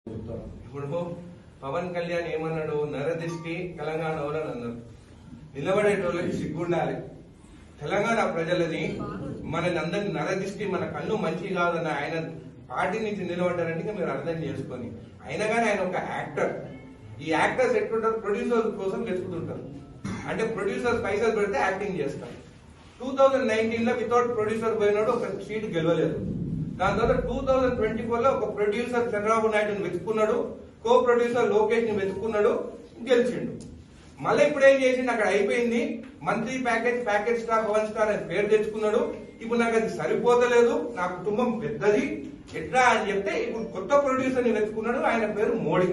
ఇప్పుడు పవన్ కళ్యాణ్ ఏమన్నాడు, నరదిష్టి తెలంగాణ వాళ్ళని అన్నారు. నిలబడేటోళ్ళకి సిగ్గుండాలి. తెలంగాణ ప్రజలని మనని అందరినీ నరదిష్టి, మన కన్ను మంచి కాదన్న ఆయన పార్టీ నుంచి నిలబడ్డారంటే మీరు అర్థం చేసుకొని. అయినా కానీ ఆయన ఒక యాక్టర్. ఈ యాక్టర్స్ ఎట్లుంటారు, ప్రొడ్యూసర్ కోసం వెతుకుతుంటారు. అంటే ప్రొడ్యూసర్ పైసలు పెడితే యాక్టింగ్ చేస్తారు. 2019 లో వితౌట్ ప్రొడ్యూసర్ పోయినాడు, ఒక సీట్ గెలవలేదు. దాని తర్వాత 2024 లో ఒక ప్రొడ్యూసర్ చంద్రబాబు నాయుడుని వెతుకున్నాడు, కో ప్రొడ్యూసర్ లోకేష్ ని వెతుకున్నాడు, గెలిచిండు. మళ్ళీ ఇప్పుడు ఏం చేసిండు, అక్కడ అయిపోయింది. మంత్లీ ప్యాకేజ్ స్టార్, 1 స్టార్ అని పేరు తెచ్చుకున్నాడు. ఇప్పుడు నాకు అది సరిపోతలేదు, నా కుటుంబం పెద్దది ఎట్లా అని చెప్తే ఇప్పుడు కొత్త ప్రొడ్యూసర్ ని వెతుకున్నాడు. ఆయన పేరు మోడీ.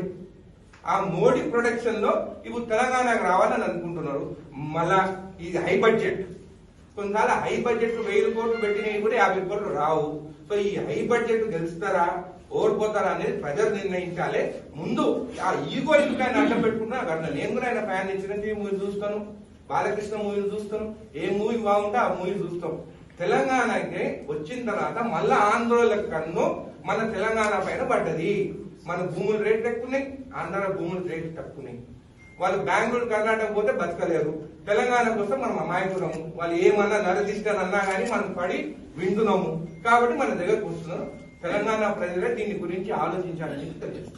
ఆ మోడీ ప్రొడక్షన్ లో ఇప్పుడు తెలంగాణకు రావాలని అనుకుంటున్నారు. మళ్ళా ఇది హై బడ్జెట్. కొన్నిసార్లు హై బడ్జెట్ 1000 కోట్లు పెట్టినవి కూడా 50 కోట్లు రావు. సో ఈ హై బడ్జెట్ గెలుస్తారా ఓడిపోతారా అనేది ప్రజలు నిర్ణయించాలి. ముందు ఆ ఈగో ఇంకా అడ్డం పెట్టుకుంటున్నా అక్కడ. నేను కూడా ఆయన ఫ్యాన్, చిరంజీవి మూవీ చూస్తాను, బాలకృష్ణ మూవీలు చూస్తాను. ఏ మూవీ బాగుంటే ఆ మూవీ చూస్తాం. తెలంగాణకి వచ్చిన తర్వాత మళ్ళా ఆంధ్రోళ కన్ను మన తెలంగాణ పైన పడ్డది. మన భూముల రేట్లు ఎక్కున్నాయి, ఆంధ్ర భూముల రేట్లు తక్కున్నాయి. వాళ్ళు బెంగళూరు కర్ణాటక పోతే బతకలేరు. తెలంగాణ కోసం మనం అమాయకులము. వాళ్ళు ఏమన్నా నరదిష్టనన్నా కానీ మనం పడి వింటున్నాము. కాబట్టి మన దగ్గరకు వస్తున్నాం. తెలంగాణ ప్రజలే దీని గురించి ఆలోచించాలని తెలియజేస్తున్నాం.